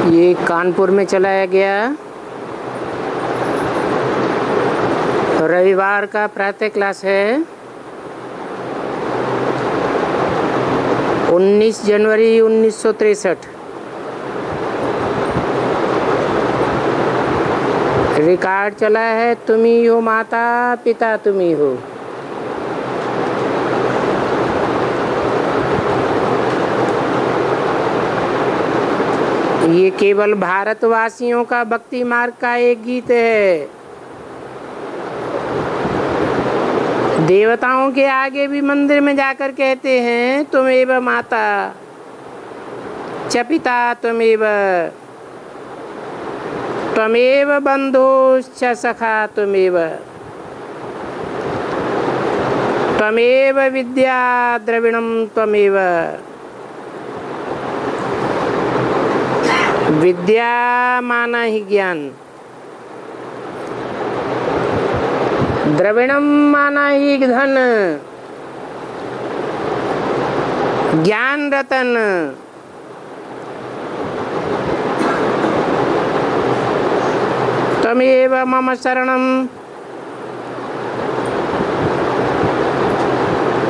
ये कानपुर में चलाया गया रविवार का प्रातः क्लास है। 19 जनवरी 1963। रिकॉर्ड चला है तुम ही हो माता पिता तुम ही हो। ये केवल भारतवासियों का भक्ति मार्ग का एक गीत है। देवताओं के आगे भी मंदिर में जाकर कहते हैं तुमेव माता च पिता तुमेव त्वमेव बंधुश्च सखा तुमेव त्वमेव विद्या द्रविणं त्वमेव। विद्या माना ही ज्ञान, द्रविणम माना ही धन, ज्ञान रतन। त्वमेव मम शरणम।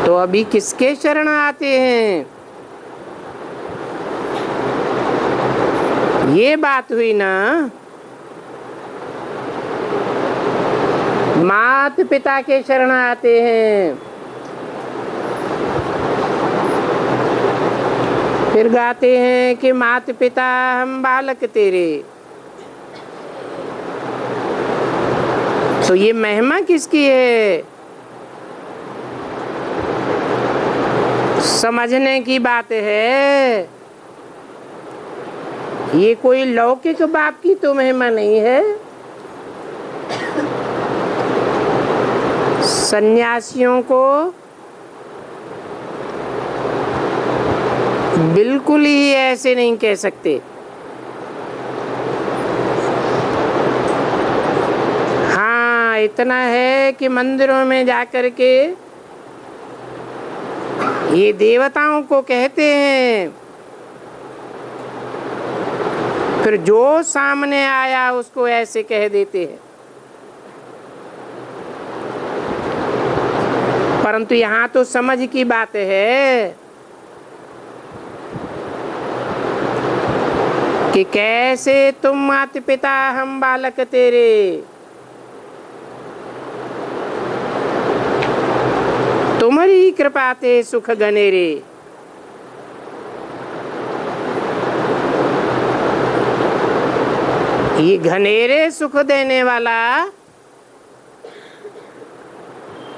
तो अभी किसके शरण आते हैं? ये बात हुई ना। माता पिता के शरण आते हैं। फिर गाते हैं कि माता पिता हम बालक तेरे। तो ये महिमा किसकी है? समझने की बात है। ये कोई लौकिक बाप की तो महिमा नहीं है। सन्यासियों को बिल्कुल ही ऐसे नहीं कह सकते। हाँ, इतना है कि मंदिरों में जाकर के ये देवताओं को कहते हैं, फिर जो सामने आया उसको ऐसे कह देते हैं। परंतु यहाँ तो समझ की बात है कि कैसे तुम माता पिता हम बालक तेरे। तुम्हारी कृपा ते सुख गनेरे। ये घनेरे सुख देने वाला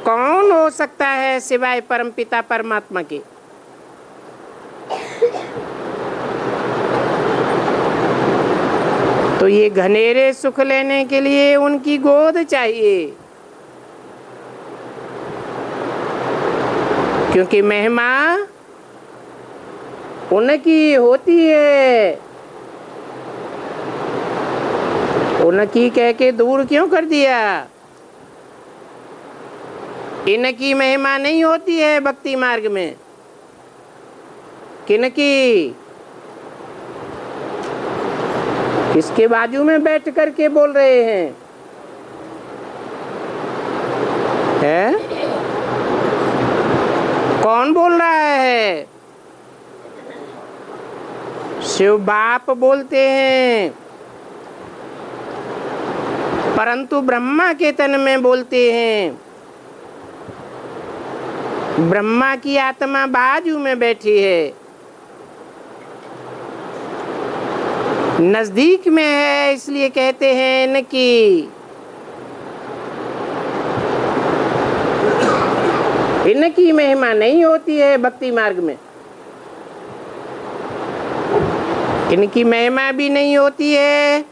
कौन हो सकता है सिवाय परमपिता परमात्मा के? तो ये घनेरे सुख लेने के लिए उनकी गोद चाहिए, क्योंकि महिमा उनकी होती है। उनकी कह के दूर क्यों कर दिया? इनकी महिमा नहीं होती है भक्ति मार्ग में। किनकी? किसके बाजू में बैठ करके बोल रहे हैं? हैं? कौन बोल रहा है? शिव बाप बोलते हैं, परंतु ब्रह्मा के तन में बोलते हैं। ब्रह्मा की आत्मा बाजू में बैठी है, नजदीक में है, इसलिए कहते हैं इनकी। इनकी महिमा नहीं होती है भक्ति मार्ग में। इनकी महिमा भी नहीं होती है,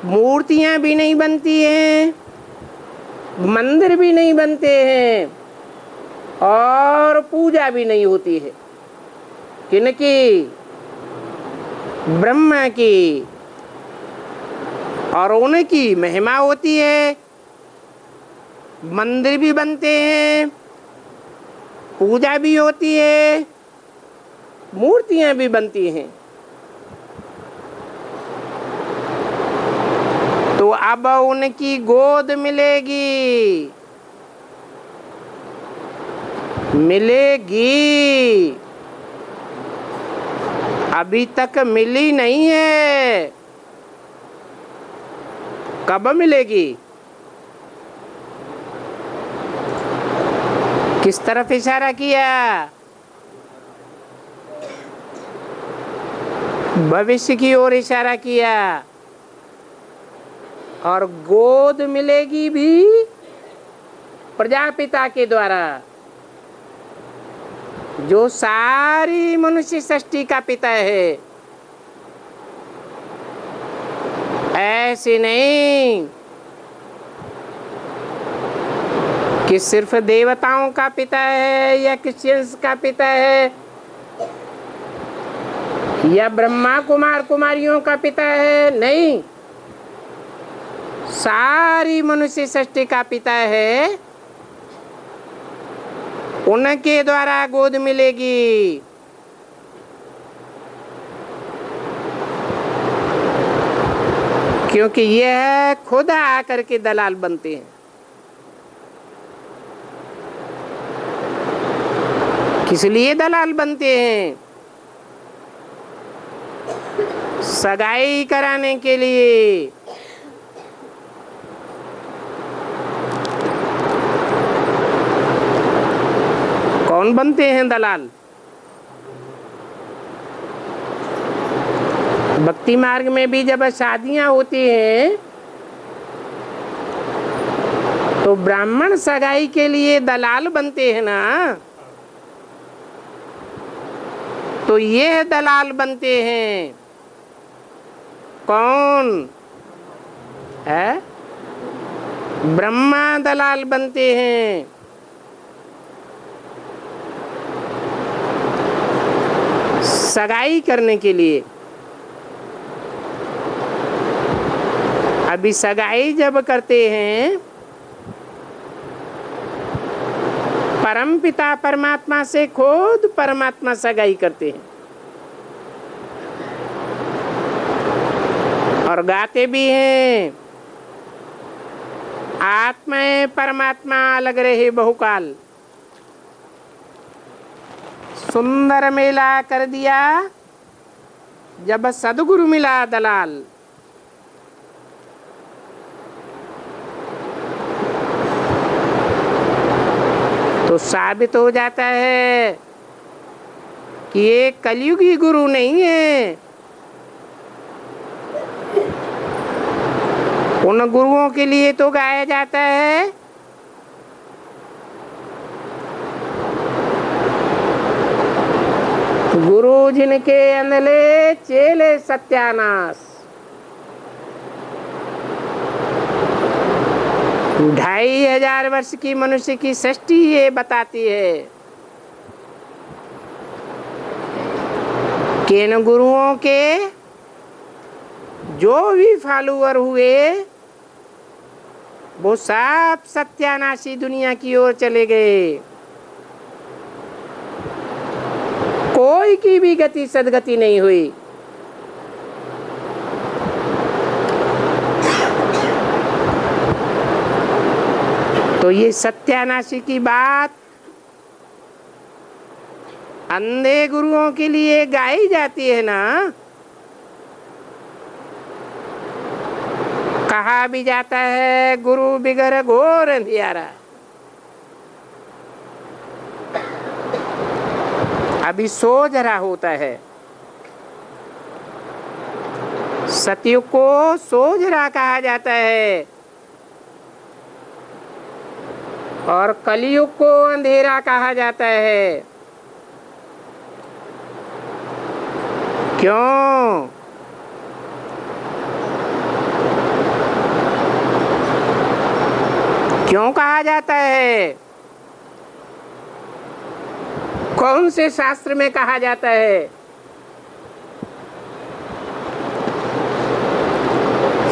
मूर्तियां भी नहीं बनती हैं, मंदिर भी नहीं बनते हैं, और पूजा भी नहीं होती है। किनकी? ब्रह्मा की। और उनकी महिमा होती है, मंदिर भी बनते हैं, पूजा भी होती है, मूर्तियां भी बनती हैं। तो अब उनकी गोद मिलेगी, मिलेगी, अभी तक मिली नहीं है। कब मिलेगी? किस तरफ इशारा किया? भविष्य की ओर इशारा किया। और गोद मिलेगी भी प्रजापिता के द्वारा, जो सारी मनुष्य सृष्टि का पिता है। ऐसे नहीं कि सिर्फ देवताओं का पिता है या क्रिश्चियंस का पिता है या ब्रह्मा कुमार कुमारियों का पिता है। नहीं, सारी मनुष्य सृष्टि का पिता है। उनके द्वारा गोद मिलेगी। क्योंकि यह खुद आकर के दलाल बनते हैं। किस लिए दलाल बनते हैं? सगाई कराने के लिए। कौन बनते हैं दलाल? भक्ति मार्ग में भी जब शादियां होती हैं तो ब्राह्मण सगाई के लिए दलाल बनते हैं ना। तो ये दलाल बनते हैं। कौन है? ब्रह्मा दलाल बनते हैं। सगाई करने के लिए। अभी सगाई जब करते हैं, परम पिता परमात्मा से खुद परमात्मा सगाई करते हैं और गाते भी हैं, आत्मा परमात्मा अलग रहे बहुकाल। सुंदर मेला कर दिया जब सदगुरु मिला दलाल। तो साबित हो जाता है कि ये कलयुगी गुरु नहीं है। उन गुरुओं के लिए तो गाया जाता है गुरु जिनके अंधले चेले सत्यानाश। 2500 वर्ष की मनुष्य की सृष्टि ये बताती है कि इन गुरुओं के जो भी फॉलोअर हुए वो सब सत्यानाशी दुनिया की ओर चले गए। कोई की भी गति सदगति नहीं हुई। तो ये सत्यानाशी की बात अंधे गुरुओं के लिए गाई जाती है ना। कहा भी जाता है गुरु बिगर घोर अंधियारा। अभी सोझरा होता है। सतयुग को सोझरा कहा जाता है और कलयुग को अंधेरा कहा जाता है। क्यों? क्यों कहा जाता है? कौन से शास्त्र में कहा जाता है?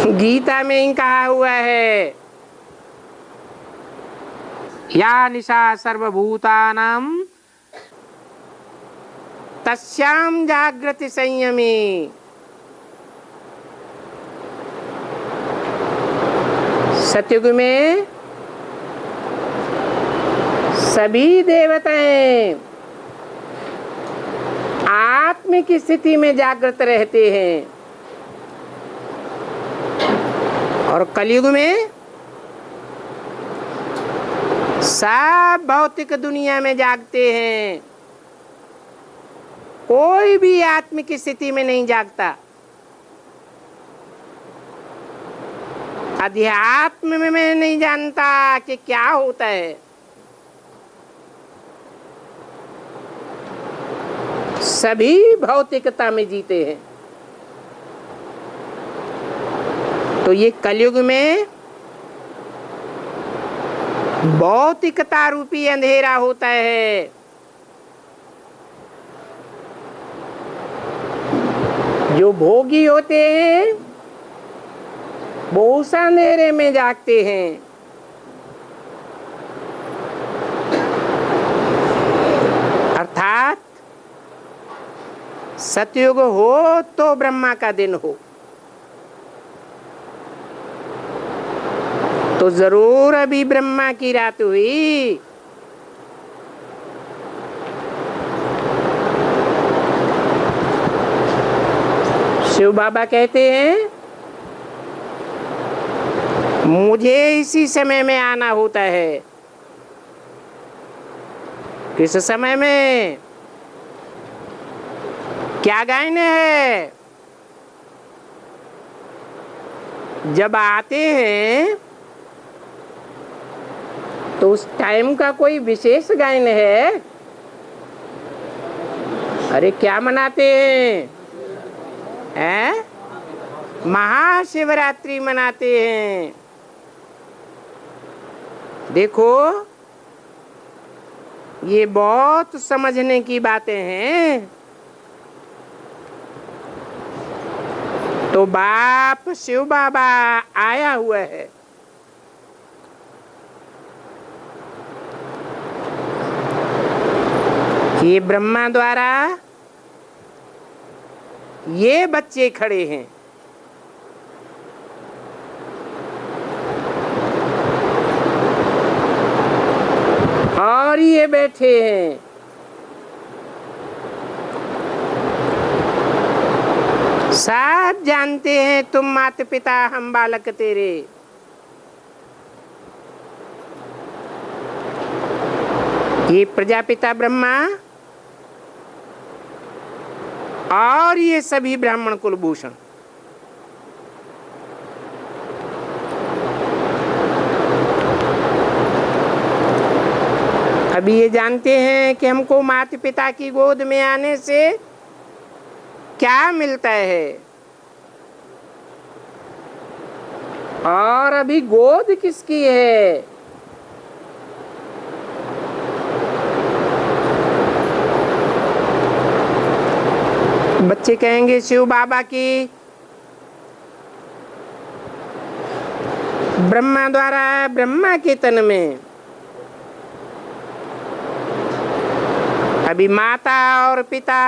गीता में ही कहा हुआ है, या निशा सर्वभूतानां तस्यां जागृति संयमी। सतयुग में सभी देवताएं आत्म की स्थिति में जागृत रहते हैं और कलयुग में सब भौतिक दुनिया में जागते हैं। कोई भी आत्म की स्थिति में नहीं जागता। अध्यात्म में नहीं जानता कि क्या होता है। सभी भौतिकता में जीते हैं। तो ये कलयुग में भौतिकता रूपी अंधेरा होता है। जो भोगी होते हैं वो उस अंधेरे में जागते हैं। अर्थात सतयुग हो तो ब्रह्मा का दिन हो तो जरूर अभी ब्रह्मा की रात हुई। शिव बाबा कहते हैं मुझे इसी समय में आना होता है। किस समय में? क्या गायन है? जब आते हैं तो उस टाइम का कोई विशेष गायन है? अरे क्या मनाते हैं? महाशिवरात्रि मनाते हैं। देखो ये बहुत समझने की बातें हैं। तो बाप शिव बाबा आया हुआ है। ये ब्रह्मा द्वारा ये बच्चे खड़े हैं। और ये बैठे हैं। सब जानते हैं तुम माता पिता हम बालक तेरे। ये प्रजापिता ब्रह्मा और ये सभी ब्राह्मण कुलभूषण। अभी ये जानते हैं कि हमको माता पिता की गोद में आने से क्या मिलता है। और अभी गोद किसकी है? बच्चे कहेंगे शिव बाबा की। ब्रह्मा द्वारा ब्रह्मा के तन में। अभी माता और पिता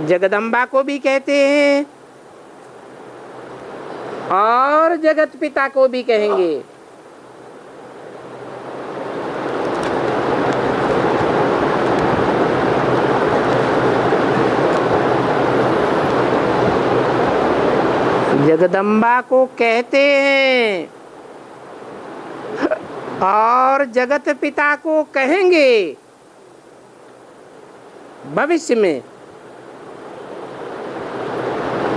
जगदम्बा को भी कहते हैं और जगत पिता को भी कहेंगे। जगदम्बा को कहते हैं और जगत पिता को कहेंगे भविष्य में।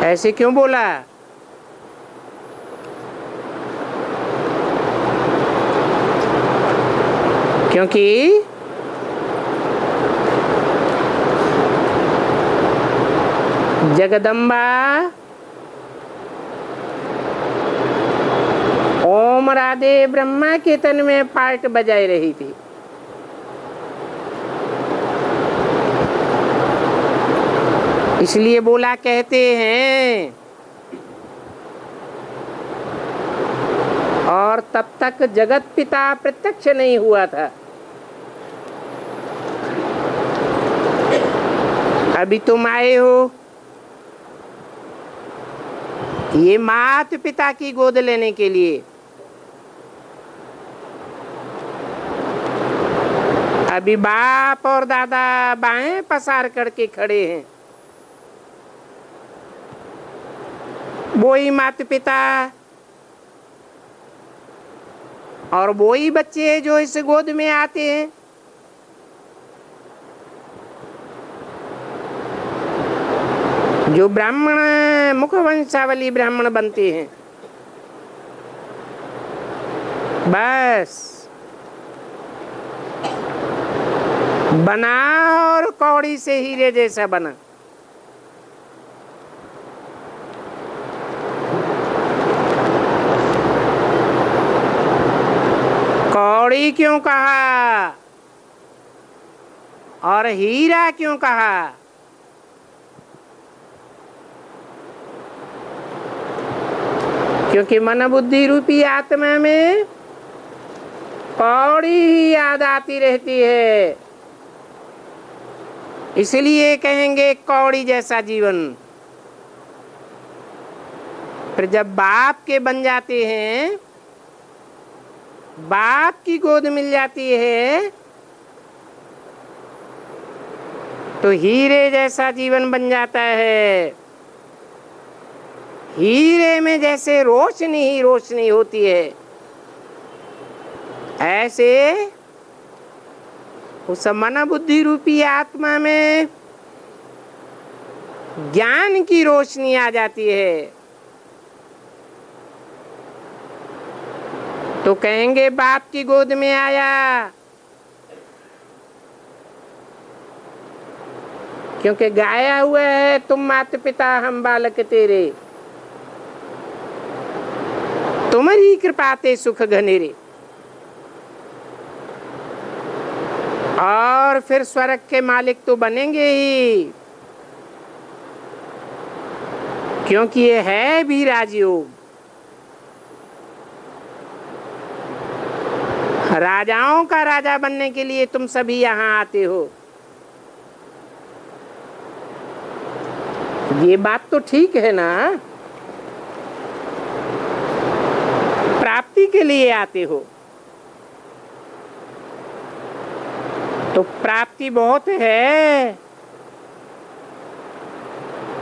ऐसे क्यों बोला? क्योंकि जगदम्बा ओम राधे ब्रह्मा के तन में पार्ट बजाई रही थी। इसलिए बोला कहते हैं। और तब तक जगत पिता प्रत्यक्ष नहीं हुआ था। अभी तुम आए हो ये माता पिता की गोद लेने के लिए। अभी बाप और दादा बाहें पसार करके खड़े हैं, वो ही माता पिता और वो ही बच्चे जो इस गोद में आते हैं। जो ब्राह्मण मुख वंशावली ब्राह्मण बनते हैं, बस बना और कौड़ी से हीरे जैसा बना। कौड़ी क्यों कहा और हीरा क्यों कहा? क्योंकि मन बुद्धि रूपी आत्मा में कौड़ी ही याद आती रहती है, इसलिए कहेंगे कौड़ी जैसा जीवन। फिर जब बाप के बन जाते हैं, बाप की गोद मिल जाती है, तो हीरे जैसा जीवन बन जाता है। हीरे में जैसे रोशनी ही रोशनी होती है, ऐसे उस मन बुद्धि रूपी आत्मा में ज्ञान की रोशनी आ जाती है। तो कहेंगे बाप की गोद में आया, क्योंकि गाया हुआ है तुम माता पिता हम बालक तेरे, तुम्हारी कृपा ते सुख घनेरे। और फिर स्वर्ग के मालिक तो बनेंगे ही, क्योंकि ये है भी राजयोग। राजाओं का राजा बनने के लिए तुम सभी यहाँ आते हो। ये बात तो ठीक है ना? प्राप्ति के लिए आते हो, तो प्राप्ति बहुत है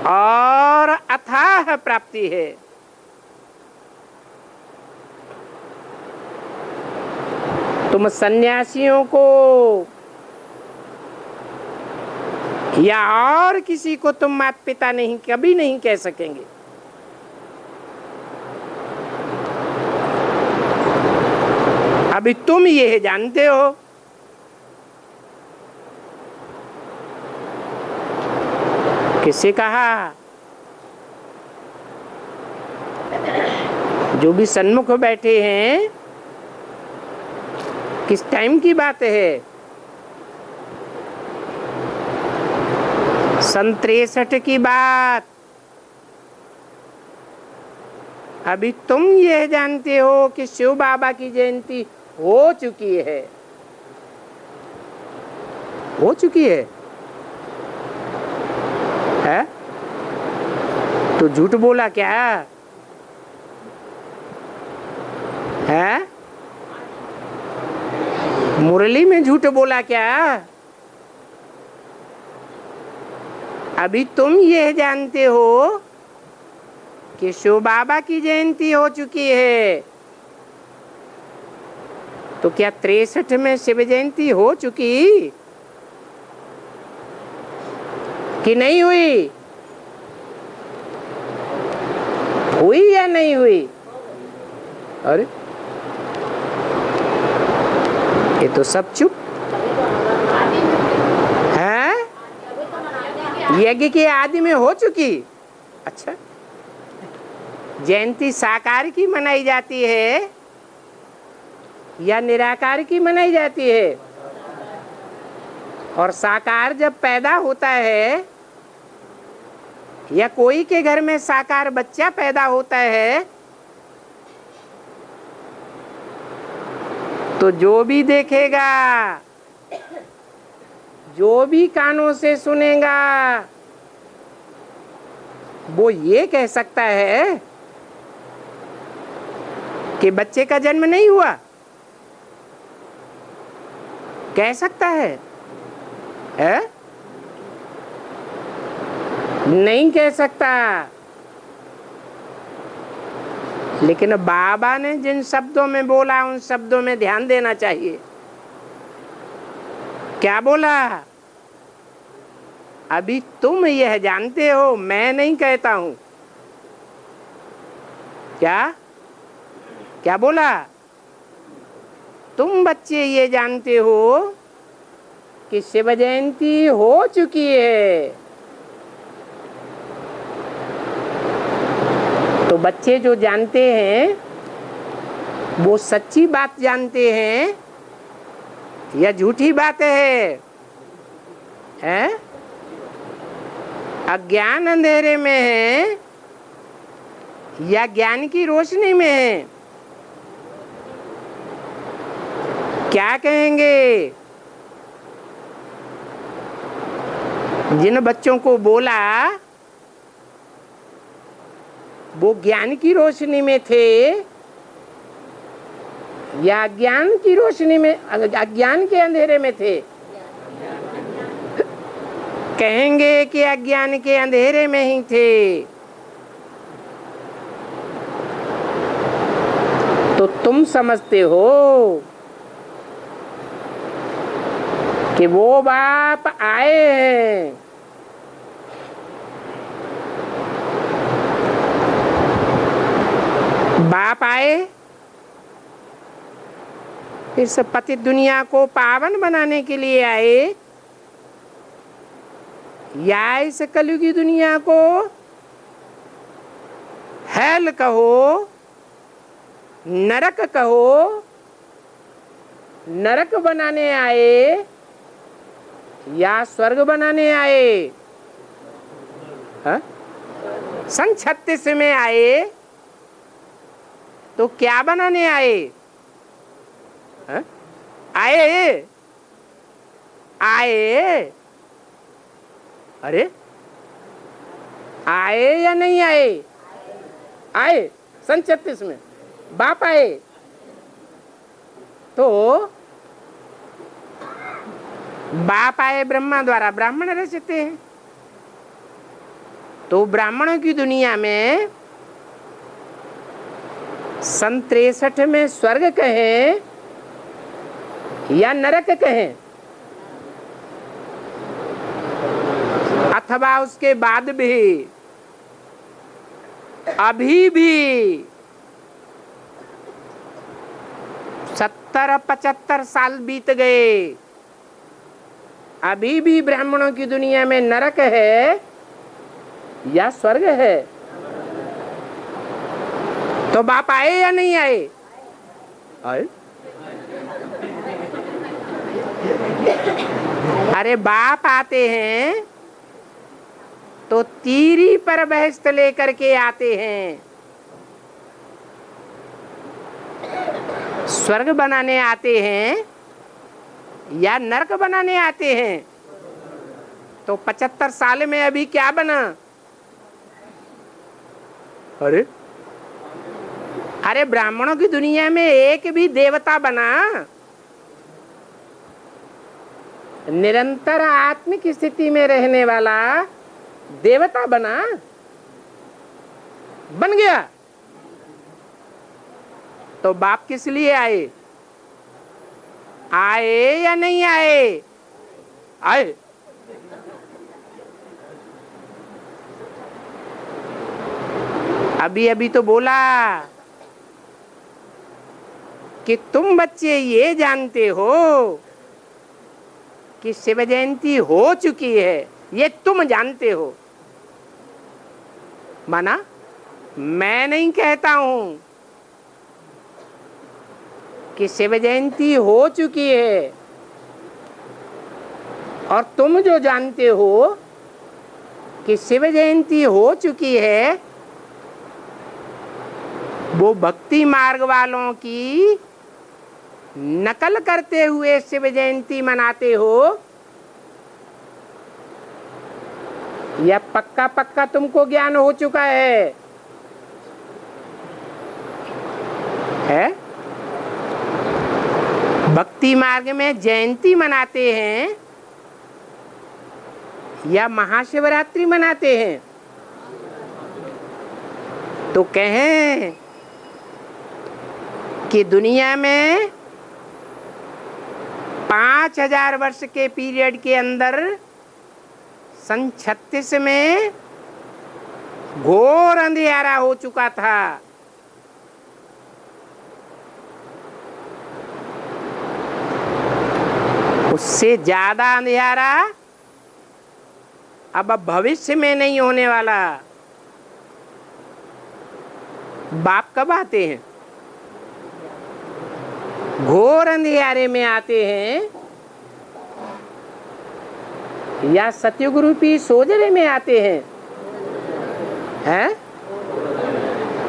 और अथाह प्राप्ति है। तुम सन्यासियों को या और किसी को तुम माता पिता नहीं कभी नहीं कह सकेंगे। अभी तुम ये जानते हो किससे कहा? जो भी सन्मुख बैठे हैं, किस टाइम की बात है? 63 की बात। अभी तुम ये जानते हो कि शिव बाबा की जयंती हो चुकी है, हो चुकी है? तो झूठ बोला क्या है? मुरली में झूठ बोला क्या? अभी तुम ये जानते हो कि शिव बाबा की जयंती हो चुकी है, तो क्या 63 में शिव जयंती हो चुकी कि नहीं हुई? हुई या नहीं हुई? अरे ये तो सब चुप है। यज्ञ के आदि में हो चुकी। अच्छा, जयंती साकार की मनाई जाती है या निराकार की मनाई जाती है? और साकार जब पैदा होता है या कोई के घर में साकार बच्चा पैदा होता है, तो जो भी देखेगा, जो भी कानों से सुनेगा, वो ये कह सकता है कि बच्चे का जन्म नहीं हुआ? कह सकता है? नहीं कह सकता। लेकिन बाबा ने जिन शब्दों में बोला उन शब्दों में ध्यान देना चाहिए। क्या बोला? अभी तुम यह जानते हो, मैं नहीं कहता हूं। क्या क्या बोला? तुम बच्चे ये जानते हो कि शिव जयंती हो चुकी है। तो बच्चे जो जानते हैं वो सच्ची बात जानते हैं या झूठी बात है? अज्ञान अंधेरे में है या ज्ञान की रोशनी में है? क्या कहेंगे? जिन बच्चों को बोला वो ज्ञान की रोशनी में थे या अज्ञान की रोशनी में, अज्ञान के अंधेरे में थे? कहेंगे कि अज्ञान के अंधेरे में ही थे। तो तुम समझते हो कि वो बाप आए हैं। बाप आए इस पतित दुनिया को पावन बनाने के लिए आए या इस कलयुगी दुनिया को हेल कहो, नरक कहो, नरक बनाने आए या स्वर्ग बनाने आए? सन 36 में आए तो क्या बनाने आए? आए आए अरे आए या नहीं आए? आए सन 36 में बाप आए। तो बाप आए ब्रह्मा द्वारा, ब्राह्मण रचते हैं। तो ब्राह्मणों की दुनिया में सन 63 में स्वर्ग कहें या नरक कहें, अथवा उसके बाद भी, अभी भी 70-75 साल बीत गए, अभी भी ब्राह्मणों की दुनिया में नरक है या स्वर्ग है? तो बाप आए या नहीं आए? आए। अरे बाप आते हैं तो तीरी पर बहस्त लेकर के आते हैं। स्वर्ग बनाने आते हैं या नरक बनाने आते हैं? तो 75 साल में अभी क्या बना? अरे ब्राह्मणों की दुनिया में एक भी देवता बना? निरंतर आत्मिक स्थिति में रहने वाला देवता बना? बन गया? तो बाप किस लिए आए? आए या नहीं आए? आए। अभी अभी तो बोला कि तुम बच्चे ये जानते हो कि शिव जयंती हो चुकी है, ये तुम जानते हो। माना मैं नहीं कहता हूं कि शिव जयंती हो चुकी है, और तुम जो जानते हो कि शिव जयंती हो चुकी है वो भक्ति मार्ग वालों की नकल करते हुए शिव जयंती मनाते हो, या पक्का पक्का तुमको ज्ञान हो चुका है? है। भक्ति मार्ग में जयंती मनाते हैं या महाशिवरात्रि मनाते हैं? तो कहें कि दुनिया में 5000 वर्ष के पीरियड के अंदर सन 36 में घोर अंधियारा हो चुका था। उससे ज्यादा अंधियारा अब भविष्य में नहीं होने वाला। बाप कब आते हैं? घोर अंधियारे में आते हैं या सतयुग रूपी सोजरे में आते हैं? हैं?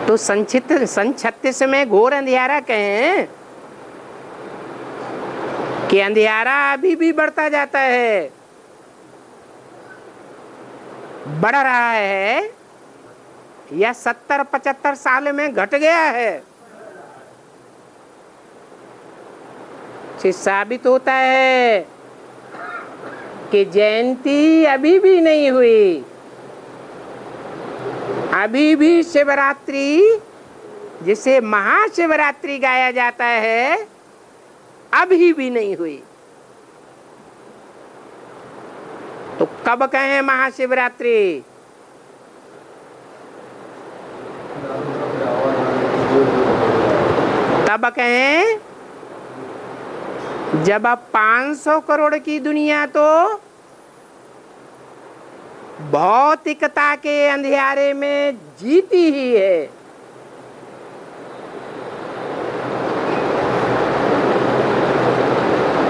तो सन 36 में घोर अंधियारा कहें कि अंधियारा अभी भी बढ़ता जाता है, बढ़ रहा है, या 70-75 साल में घट गया है? से साबित होता है कि जयंती अभी भी नहीं हुई, अभी भी शिवरात्रि, जिसे महाशिवरात्रि गाया जाता है, अभी भी नहीं हुई। तो कब कहें महाशिवरात्रि? तब कहें जब अब 500 करोड़ की दुनिया तो भौतिकता के अंधियारे में जीती ही है।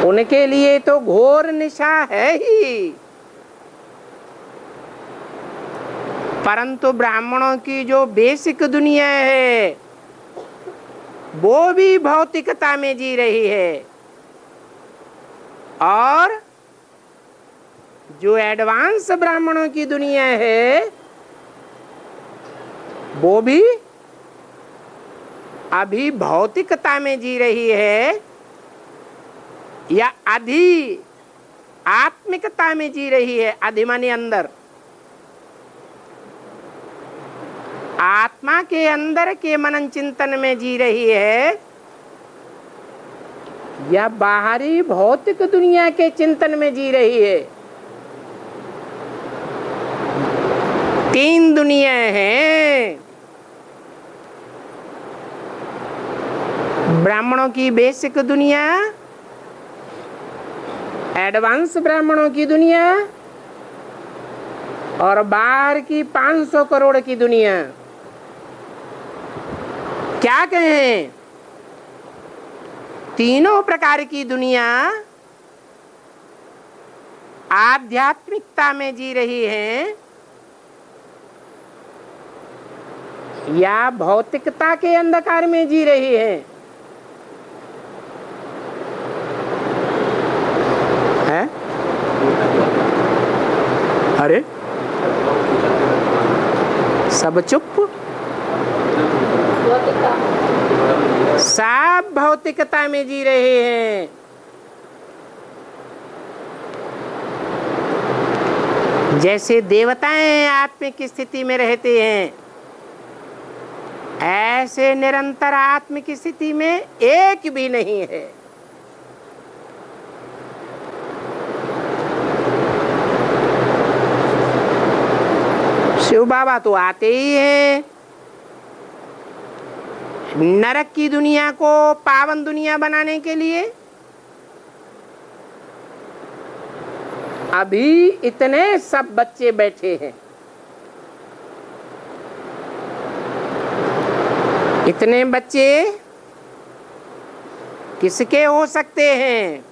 उनके लिए तो घोर निशा है ही, परंतु ब्राह्मणों की जो बेसिक दुनिया है वो भी भौतिकता में जी रही है, और जो एडवांस ब्राह्मणों की दुनिया है वो भी अभी भौतिकता में जी रही है या अधि आत्मिकता में जी रही है। अधि माने अंदर, आत्मा के अंदर के मनन चिंतन में जी रही है या बाहरी भौतिक दुनिया के चिंतन में जी रही है। 3 दुनिया हैं। ब्राह्मणों की बेसिक दुनिया, एडवांस ब्राह्मणों की दुनिया, और बाहर की 500 करोड़ की दुनिया। क्या कहें? तीनों प्रकार की दुनिया आध्यात्मिकता में जी रही है या भौतिकता के अंधकार में जी रही है? हैं? अरे सब चुप, सब भौतिकता में जी रहे हैं। जैसे देवताएं आत्मिक स्थिति में रहते हैं, ऐसे निरंतर आत्मिक स्थिति में एक भी नहीं है। शिव बाबा तो आते ही हैं नरक की दुनिया को पावन दुनिया बनाने के लिए। अभी इतने सब बच्चे बैठे हैं, इतने बच्चे किसके हो सकते हैं?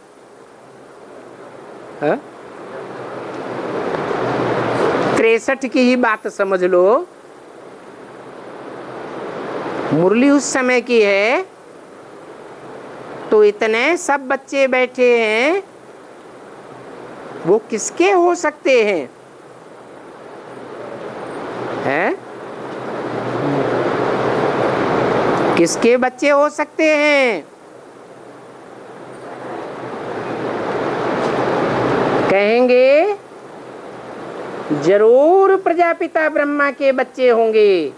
63 की ही बात समझ लो, मुरली उस समय की है, तो इतने सब बच्चे बैठे हैं, वो किसके हो सकते हैं? हैं? किसके बच्चे हो सकते हैं? कहेंगे जरूर प्रजापिता ब्रह्मा के बच्चे होंगे।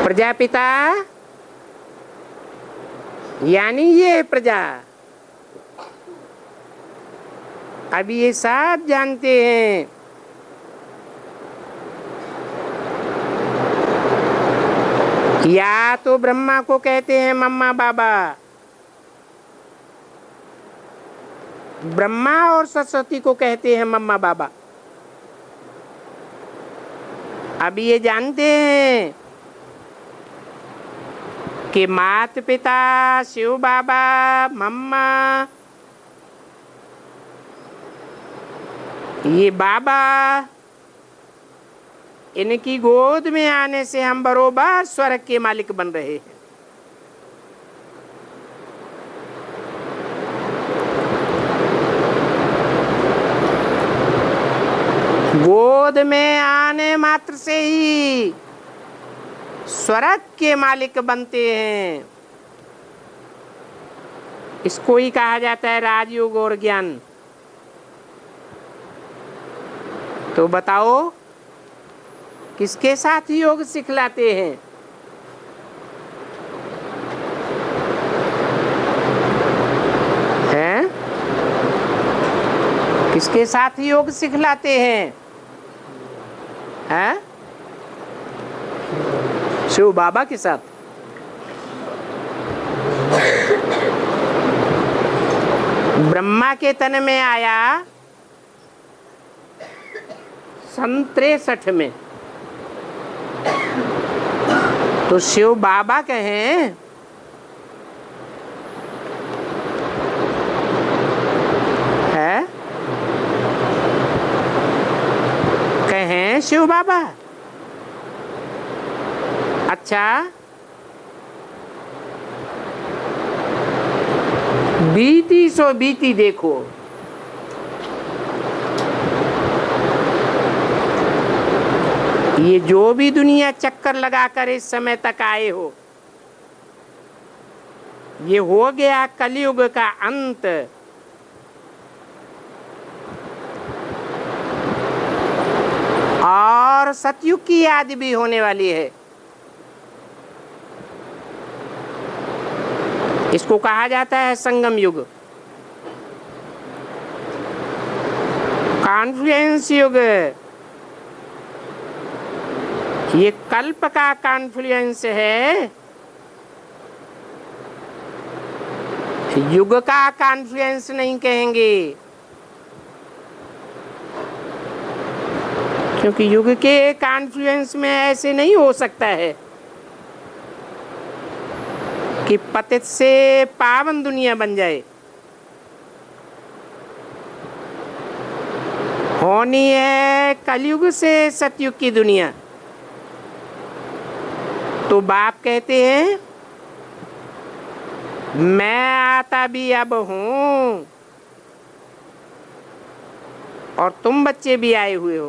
प्रजापिता यानी ये प्रजा। अब ये सब जानते हैं या तो ब्रह्मा को कहते हैं मम्मा बाबा, ब्रह्मा और सरस्वती को कहते हैं मम्मा बाबा। अब ये जानते हैं कि माता पिता शिव बाबा मम्मा, ये बाबा, इनकी गोद में आने से हम बरोबर स्वर्ग के मालिक बन रहे हैं। गोद में आने मात्र से ही स्वर्ग के मालिक बनते हैं। इसको ही कहा जाता है राजयोग और ज्ञान। तो बताओ किसके साथ योग सिखलाते हैं? हैं? किसके साथ योग सिखलाते हैं? हैं? शिव बाबा के साथ। ब्रह्मा के तन में आया 63 में, तो शिव बाबा कहें है, कहें शिव बाबा। अच्छा, बीती सो बीती देखो। ये जो भी दुनिया चक्कर लगाकर इस समय तक आए हो, ये हो गया कलयुग का अंत। और सतयुग की याद भी होने वाली है। इसको कहा जाता है संगम युग, कॉन्फ्लुएंस युग। ये कल्प का कॉन्फ्लुएंस है, युग का कॉन्फ्लुएंस नहीं कहेंगे, क्योंकि युग के कॉन्फ्लुएंस में ऐसे नहीं हो सकता है कि पतित से पावन दुनिया बन जाए। होनी है कलयुग से सतयुग की दुनिया। तो बाप कहते हैं मैं आता भी अब हूं और तुम बच्चे भी आए हुए हो।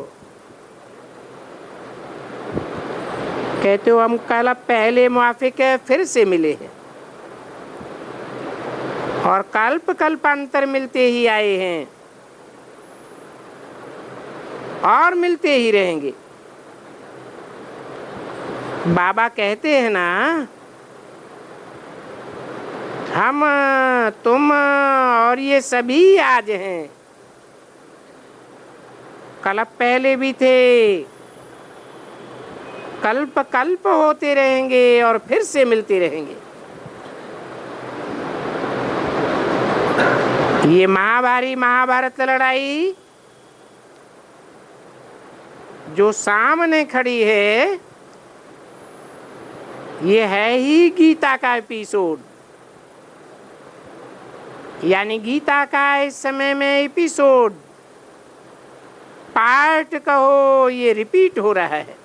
कहते हो हम कल पहले मुआफिक फिर से मिले हैं और कल्प कल्पांतर मिलते ही आए हैं और मिलते ही रहेंगे। बाबा कहते हैं ना, हम तुम और ये सभी आज हैं, कल्प पहले भी थे, कल्प कल्प होते रहेंगे और फिर से मिलते रहेंगे। ये महाभारत लड़ाई जो सामने खड़ी है, ये है ही गीता का एपिसोड। यानी गीता का इस समय में एपिसोड, पार्ट कहो, ये रिपीट हो रहा है।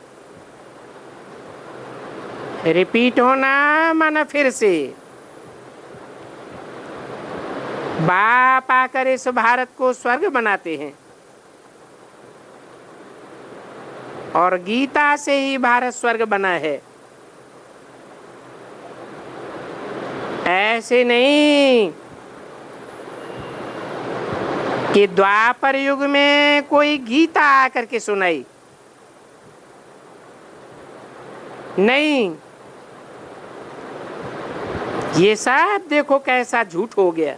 रिपीट होना माना फिर से बाप आकर इस भारत को स्वर्ग बनाते हैं। और गीता से ही भारत स्वर्ग बना है। ऐसे नहीं कि द्वापर युग में कोई गीता आकर के सुनाई, नहीं, ये सब देखो कैसा झूठ हो गया।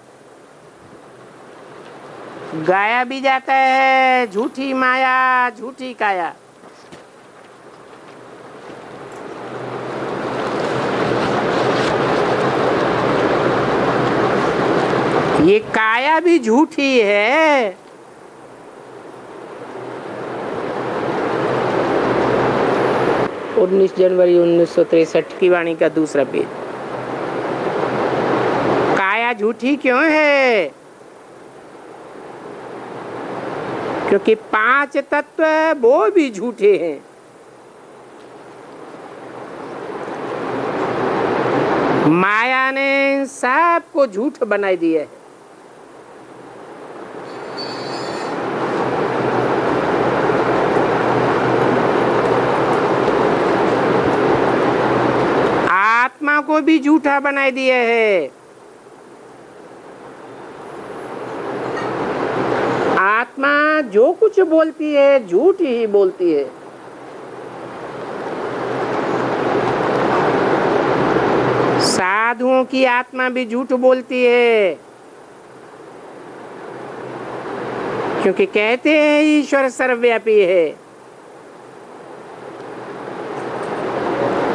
गाया भी जाता है झूठी माया झूठी काया। ये काया भी झूठी है। 19 जनवरी 1963 की वाणी का दूसरा पेज। काया झूठी क्यों है? क्योंकि 5 तत्व वो भी झूठे हैं। माया ने सबको झूठ बनाई दिया है। आत्मा को भी झूठा बनाई दिया है। आत्मा जो कुछ बोलती है झूठ ही बोलती है। साधुओं की आत्मा भी झूठ बोलती है, क्योंकि कहते हैं ईश्वर सर्वव्यापी है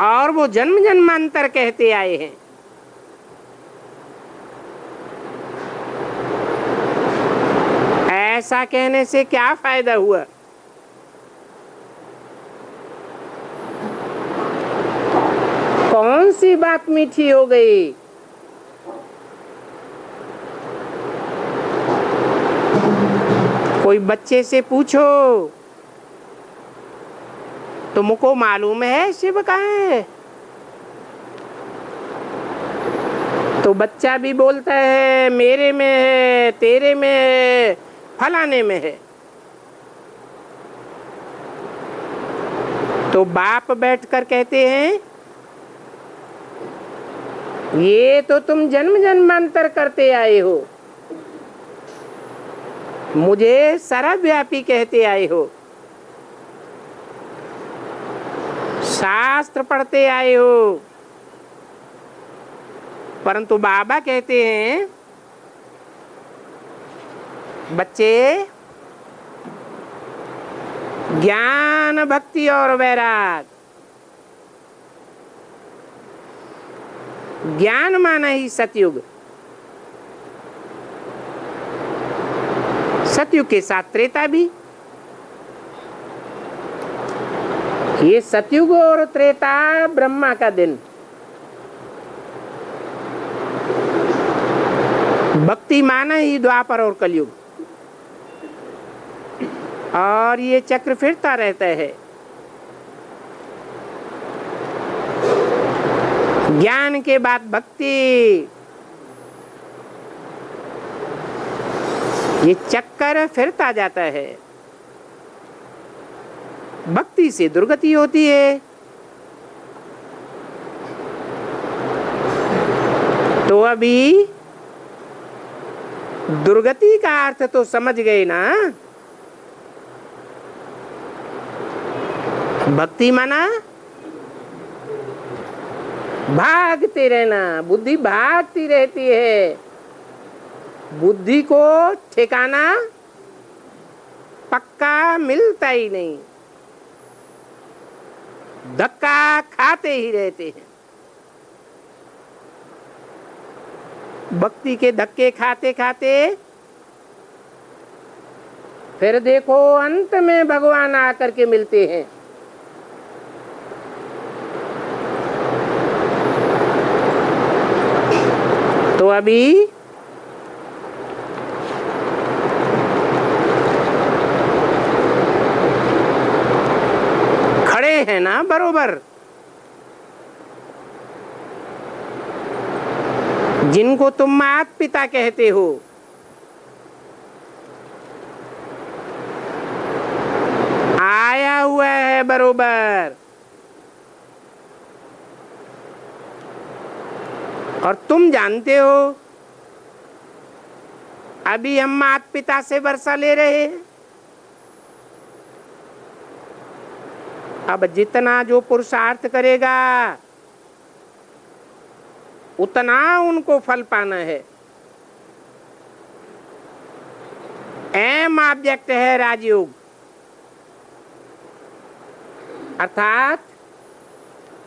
और वो जन्म जन्मांतर कहते आए हैं। ऐसा कहने से क्या फायदा हुआ? कौन सी बात मीठी हो गई? कोई बच्चे से पूछो तुमको मालूम है शिव कहाँ है? तो बच्चा भी बोलता है मेरे में है, तेरे में है, फलाने में है। तो बाप बैठकर कहते हैं ये तो तुम जन्म जन्मांतर करते आए हो, मुझे सर्वव्यापी कहते आए हो, शास्त्र पढ़ते आए हो। परंतु बाबा कहते हैं बच्चे ज्ञान भक्ति और वैराग, ज्ञान माना ही सतयुग, सतयुग के साथ त्रेता भी। ये सतयुग और त्रेता ब्रह्मा का दिन, भक्ति माना ही द्वापर और कलयुग। और ये चक्र फिरता रहता है। ज्ञान के बाद भक्ति, ये चक्कर फिरता जाता है। भक्ति से दुर्गति होती है। तो अभी दुर्गति का अर्थ तो समझ गए ना? भक्ति माना भागते रहना, बुद्धि भागती रहती है। बुद्धि को ठिकाना पक्का मिलता ही नहीं, धक्का खाते ही रहते हैं। भक्ति के धक्के खाते खाते फिर देखो अंत में भगवान आकर के मिलते हैं। तो अभी खड़े हैं ना बरोबर। जिनको तुम माता पिता कहते हो, आया हुआ है बरोबर। और तुम जानते हो अभी हम माता पिता से वर्षा ले रहे हैं। अब जितना जो पुरुषार्थ करेगा उतना उनको फल पाना है। एम ऑब्जेक्ट है राजयोग, अर्थात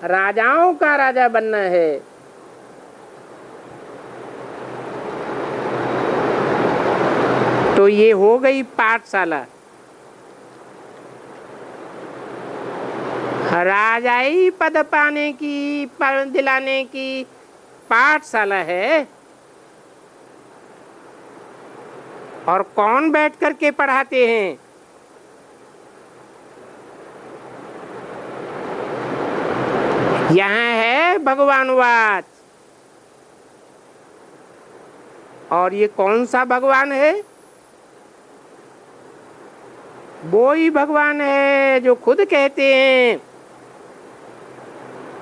राजाओं का राजा बनना है। तो ये हो गई पाठशाला। राजाई पद पाने की, पद दिलाने की पाठशाला है। और कौन बैठ करके पढ़ाते हैं? यहाँ है भगवानवाद। और ये कौन सा भगवान है? वो ही भगवान है जो खुद कहते हैं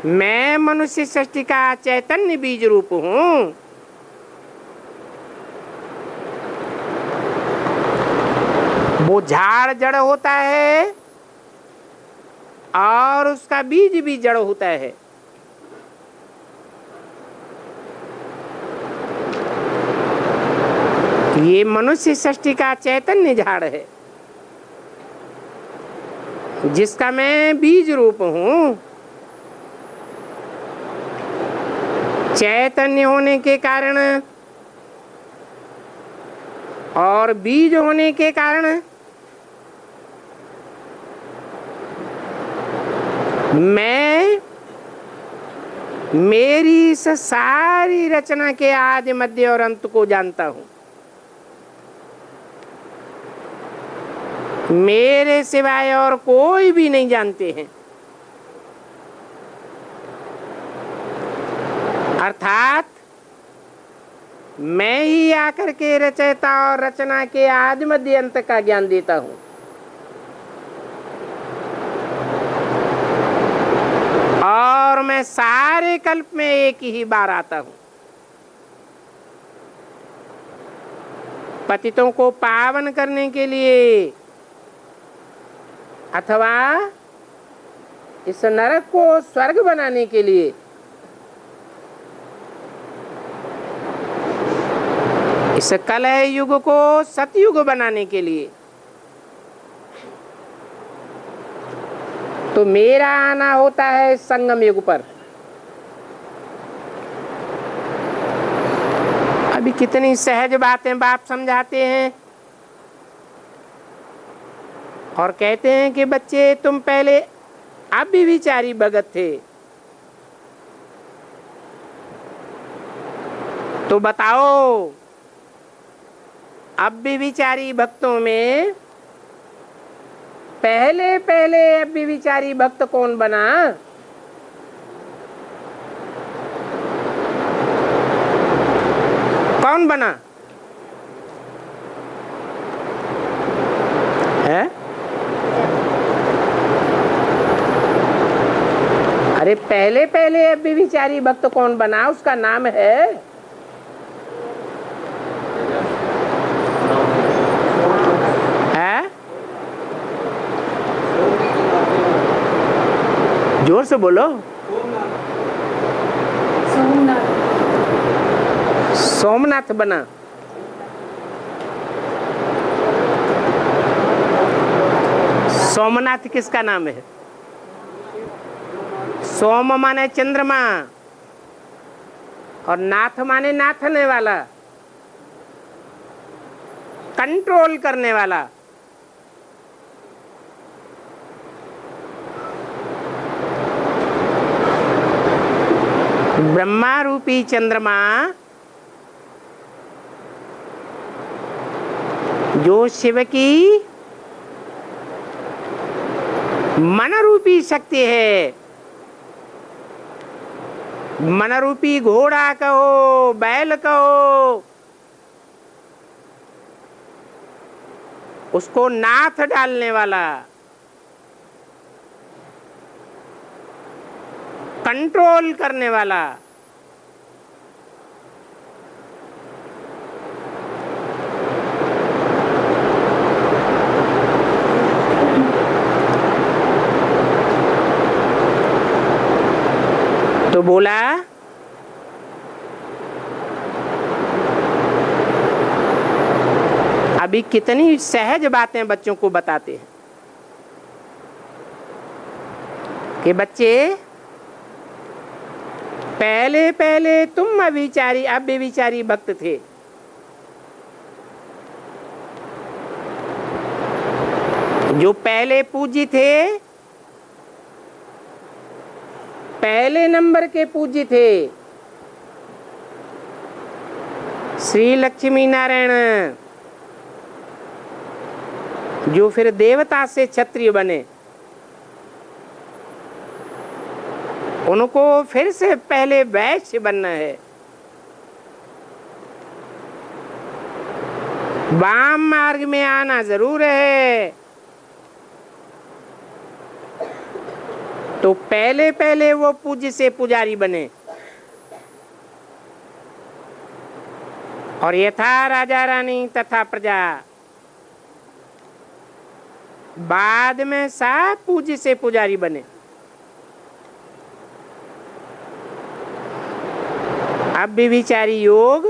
मैं मनुष्य सृष्टि का चैतन्य बीज रूप हूं। वो झाड़ जड़ होता है और उसका बीज भी जड़ होता है। ये मनुष्य सृष्टि का चैतन्य झाड़ है जिसका मैं बीज रूप हूं। चैतन्य होने के कारण और बीज होने के कारण मैं मेरी इस सारी रचना के आदि मध्य और अंत को जानता हूं। मेरे सिवाय और कोई भी नहीं जानते हैं। अर्थात मैं ही आकर के रचयिता और रचना के आदि मध्य अंत का ज्ञान देता हूं। और मैं सारे कल्प में एक ही बार आता हूं। पतितों को पावन करने के लिए अथवा इस नरक को स्वर्ग बनाने के लिए इस कलह युग को सतयुग बनाने के लिए तो मेरा आना होता है संगम युग पर। अभी कितनी सहज बातें बाप समझाते हैं और कहते हैं कि बच्चे तुम पहले अव्यभिचारी भगत थे, तो बताओ अव्यभिचारी भक्तों में पहले पहले अव्यभिचारी भक्त कौन बना? कौन बना है? अरे पहले पहले अव्यभिचारी भक्त कौन बना? उसका नाम है जोर से बोलो। सोमनाथ बना। सोमनाथ किसका नाम है? सोम माने चंद्रमा और नाथ माने नाथने वाला, कंट्रोल करने वाला। ब्रह्मा रूपी चंद्रमा जो शिव की मन रूपी शक्ति है, मन रूपी घोड़ा कहो, बैल कहो, उसको नाथ डालने वाला कंट्रोल करने वाला। तो बोला अभी कितनी सहज बातें बच्चों को बताते हैं कि बच्चे पहले पहले तुम अविचारी अव्यभिचारी भक्त थे, जो पहले पूज्य थे, पहले नंबर के पूज्य थे श्री लक्ष्मी नारायण, जो फिर देवता से क्षत्रिय बने, उनको फिर से पहले वैश्य बनना है। वाम मार्ग में आना जरूर है। तो पहले पहले वो पूज्य से पुजारी बने, और यथा राजा रानी तथा प्रजा, बाद में सब पूज्य से पुजारी बने। अब व्यभिचारी योग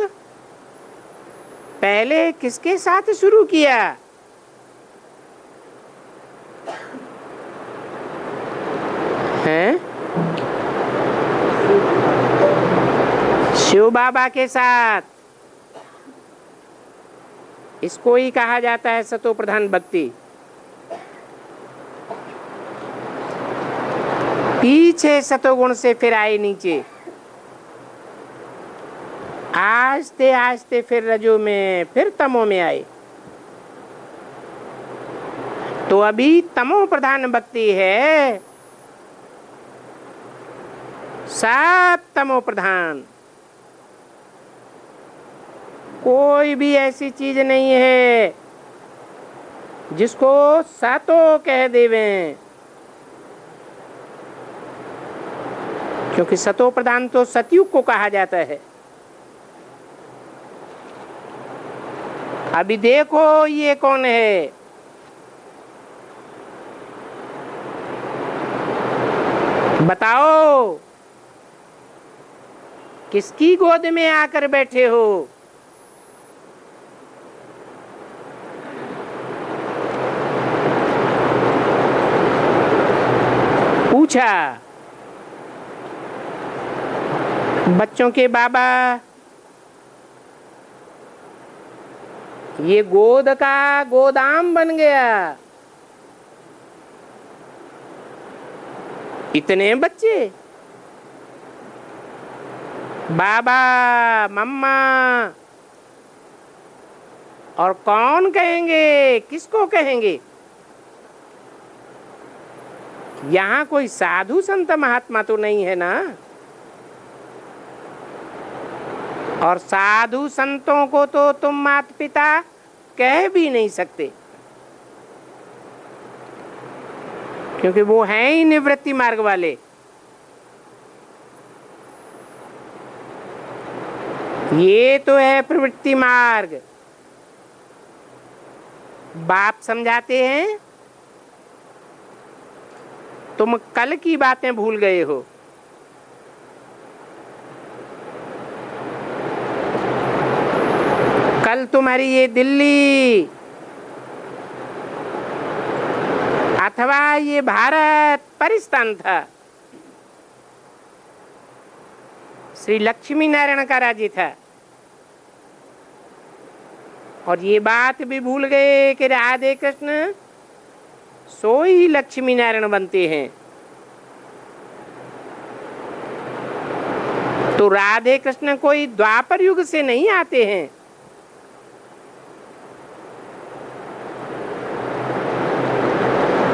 पहले किसके साथ शुरू किया? हैं? शिव बाबा के साथ। इसको ही कहा जाता है सतो प्रधान भक्ति। पीछे सतोगुण से फिर आए नीचे, आस्ते आस्ते फिर रजो में, फिर तमो में आए। तो अभी तमो प्रधान भक्ति है, सब तमो प्रधान। कोई भी ऐसी चीज नहीं है जिसको सतो कह देवें, क्योंकि सतो प्रधान तो सतयुग को कहा जाता है। अभी देखो ये कौन है? बताओ, किसकी गोद में आकर बैठे हो? पूछा बच्चों के बाबा, ये गोद का गोदाम बन गया। इतने बच्चे, बाबा मम्मा, और कौन कहेंगे? किसको कहेंगे? यहाँ कोई साधु संत महात्मा तो नहीं है ना? और साधु संतों को तो तुम माता पिता कह भी नहीं सकते, क्योंकि वो हैं ही निवृत्ति मार्ग वाले। ये तो है प्रवृत्ति मार्ग। बाप समझाते हैं, तुम कल की बातें भूल गए हो। कल तुम्हारी ये दिल्ली अथवा ये भारत परिस्थान था, श्री लक्ष्मी नारायण का राज्य था। और ये बात भी भूल गए कि राधे कृष्ण सो ही लक्ष्मी नारायण बनते हैं। तो राधे कृष्ण कोई द्वापर युग से नहीं आते हैं।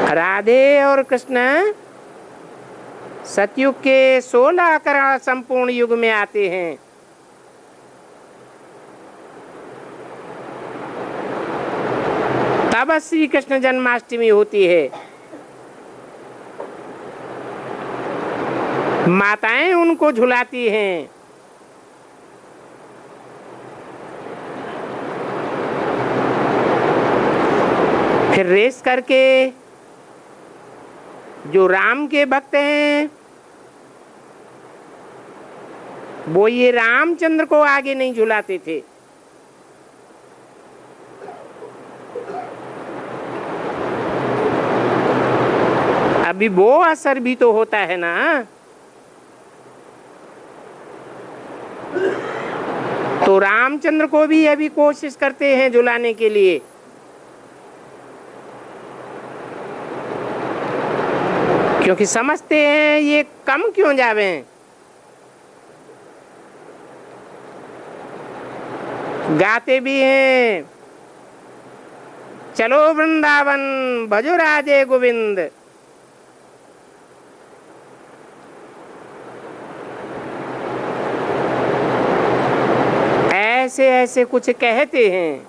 राधे और कृष्ण सतयुग के 16 करोड़ संपूर्ण युग में आते हैं। तब श्री कृष्ण जन्माष्टमी होती है। माताएं उनको झुलाती हैं। फिर रेस करके जो राम के भक्त हैं वो ये रामचंद्र को आगे नहीं झुलाते थे। अभी वो असर भी तो होता है ना। तो रामचंद्र को भी अभी कोशिश करते हैं झुलाने के लिए। क्योंकि समझते हैं ये कम क्यों जावे। गाते भी हैं, चलो वृंदावन भजो राधे गोविंद। ऐसे ऐसे कुछ कहते हैं।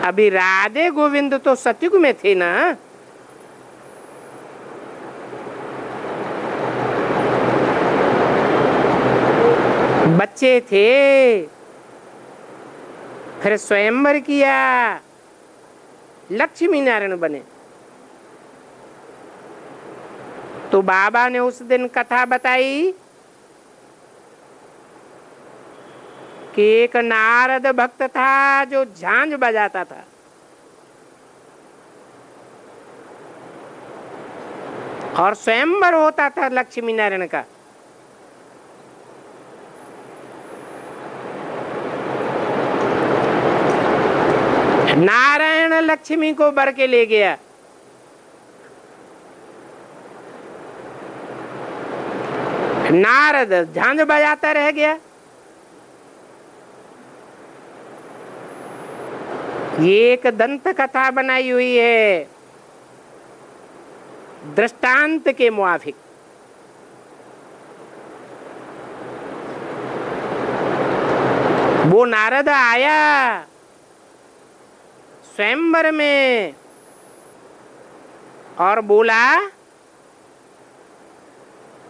अभी राधे गोविंद तो सतयुग में थे ना। बच्चे थे, फिर स्वयंवर किया, लक्ष्मी नारायण बने। तो बाबा ने उस दिन कथा बताई कि एक नारद भक्त था जो झांझ बजाता था। और स्वयंवर होता था लक्ष्मी नारायण का। नारायण लक्ष्मी को बर के ले गया। नारद झांझ बजाता रह गया। ये एक दंत कथा बनाई हुई है दृष्टांत के मुआफिक। वो नारद आया स्वयंवर में और बोला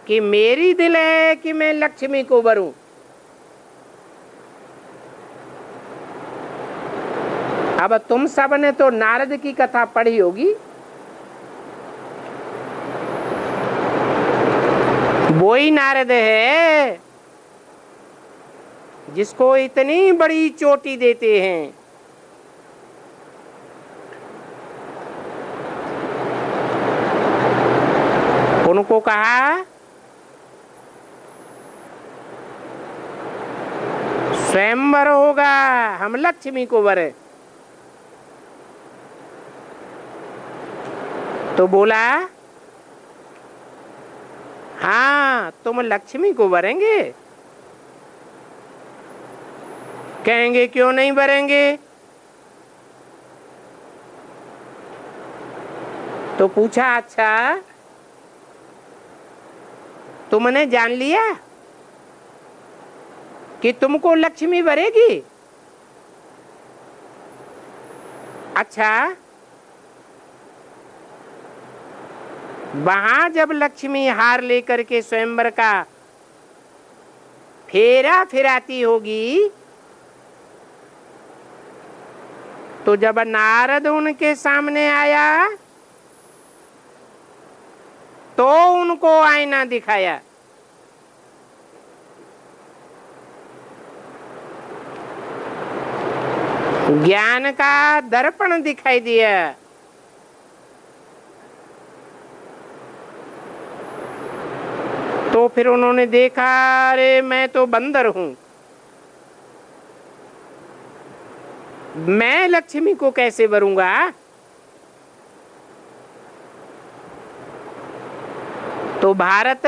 कि मेरी दिल है कि मैं लक्ष्मी को वरूं। अब तुम सब ने तो नारद की कथा पढ़ी होगी। वो ही नारद है जिसको इतनी बड़ी चोटी देते हैं। उनको कहा स्वयंवर होगा, हम लक्ष्मी को वरे। तो बोला हाँ तुम लक्ष्मी को वरेंगे। कहेंगे क्यों नहीं वरेंगे। तो पूछा अच्छा तुमने जान लिया कि तुमको लक्ष्मी वरेगी। अच्छा वहां जब लक्ष्मी हार लेकर के स्वयंवर का फेरा फिराती होगी तो जब नारद उनके सामने आया तो उनको आईना दिखाया। ज्ञान का दर्पण दिखाई दिया। तो फिर उन्होंने देखा अरे मैं तो बंदर हूं, मैं लक्ष्मी को कैसे वरूंगा। तो भारत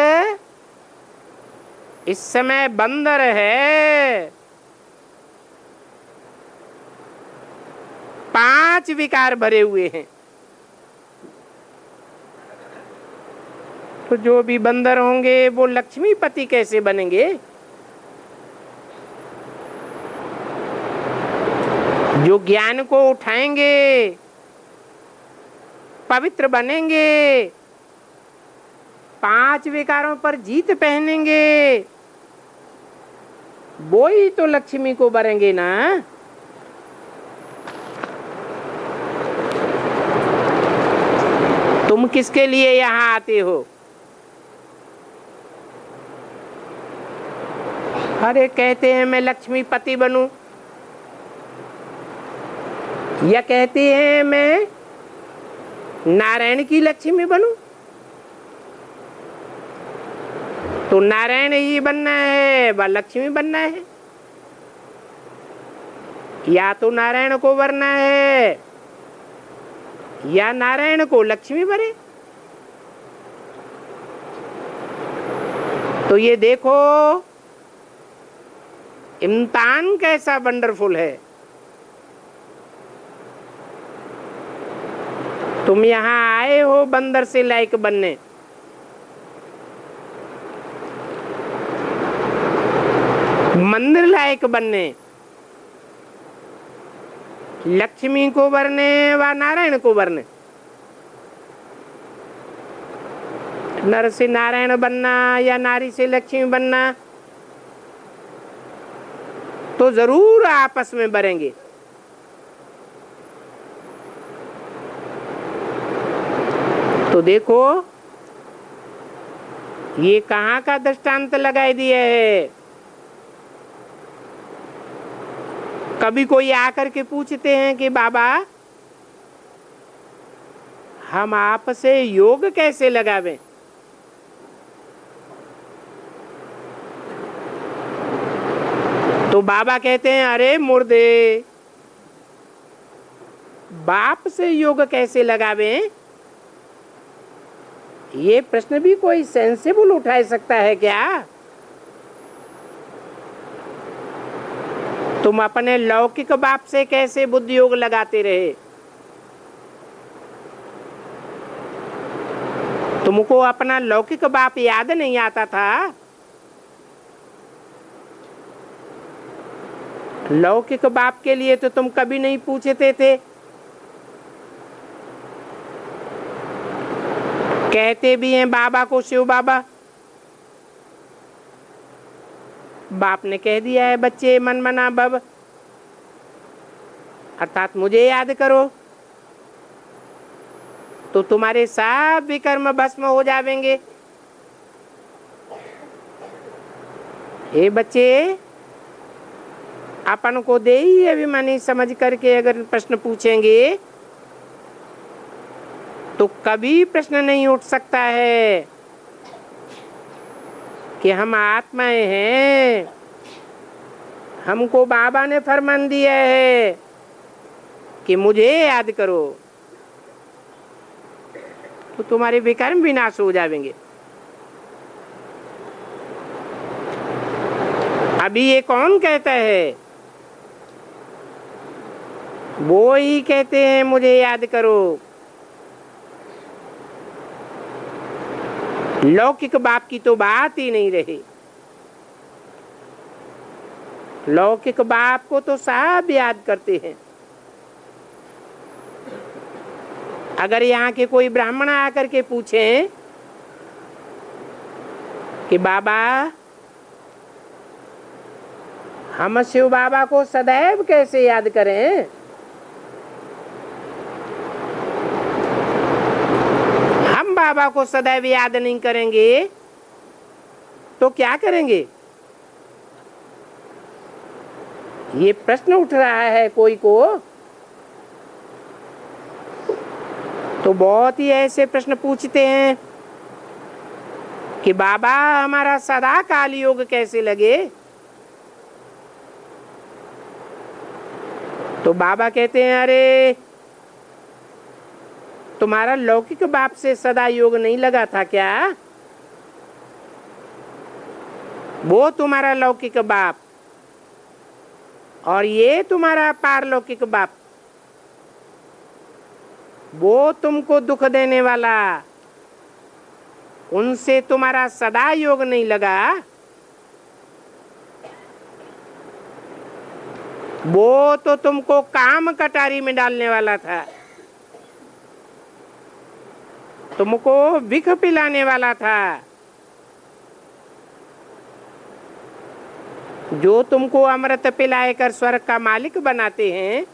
इस समय बंदर है। 5 विकार भरे हुए हैं। तो जो भी बंदर होंगे वो लक्ष्मीपति कैसे बनेंगे। जो ज्ञान को उठाएंगे, पवित्र बनेंगे, 5 विकारों पर जीत पहनेंगे, वो ही तो लक्ष्मी को भरेंगे ना। तुम किसके लिए यहाँ आते हो? अरे कहते हैं मैं लक्ष्मीपति बनूं, या कहते हैं मैं नारायण की लक्ष्मी बनूं। तो नारायण ही बनना है व लक्ष्मी बनना है, या तो नारायण को वरना है या नारायण को लक्ष्मी भरे। तो ये देखो इम्तिहान कैसा वंडरफुल है। तुम यहाँ आए हो बंदर से लायक बनने, मंदिर लायक बनने, लक्ष्मी को वरने व नारायण को वरने। नर से नारायण बनना या नारी से लक्ष्मी बनना तो जरूर आपस में बरेंगे। तो देखो ये कहाँ का दृष्टांत लगाई दिया है। कभी कोई आकर के पूछते हैं कि बाबा हम आपसे योग कैसे लगावें? तो बाबा कहते हैं अरे मुर्दे, बाप से योग कैसे लगावें? ये प्रश्न भी कोई सेंसिबल उठा सकता है क्या? तुम अपने लौकिक बाप से कैसे बुद्धि योग लगाते रहे? तुमको अपना लौकिक बाप याद नहीं आता था? लौकिक बाप के लिए तो तुम कभी नहीं पूछते थे। कहते भी हैं बाबा को शिव बाबा। बाप ने कह दिया है बच्चे मन मना भव, अर्थात मुझे याद करो तो तुम्हारे सब विकर्म भस्म हो जाएंगे। हे बच्चे, अपन को दे ही अभिमानी समझ करके अगर प्रश्न पूछेंगे तो कभी प्रश्न नहीं उठ सकता है कि हम आत्माएं हैं, हमको बाबा ने फरमान दिया है कि मुझे याद करो, तो तुम्हारे विकर्म विनाश हो जाएंगे। अभी ये कौन कहता है? वो ही कहते हैं मुझे याद करो। लौकिक बाप की तो बात ही नहीं रही। लौकिक बाप को तो सब याद करते हैं। अगर यहाँ के कोई ब्राह्मण आकर के पूछें कि बाबा हम शिव बाबा को सदैव कैसे याद करें, हम बाबा को सदैव याद नहीं करेंगे तो क्या करेंगे? ये प्रश्न उठ रहा है कोई को। तो बहुत ही ऐसे प्रश्न पूछते हैं कि बाबा हमारा सदा काल योग कैसे लगे? तो बाबा कहते हैं अरे तुम्हारा लौकिक बाप से सदा योग नहीं लगा था क्या? वो तुम्हारा लौकिक बाप और ये तुम्हारा पारलौकिक बाप, वो तुमको दुख देने वाला, उनसे तुम्हारा सदा योग नहीं लगा। वो तो तुमको काम कटारी में डालने वाला था। तुमको विख पिलाने वाला था, जो तुमको अमृत पिलाकर स्वर्ग का मालिक बनाते हैं।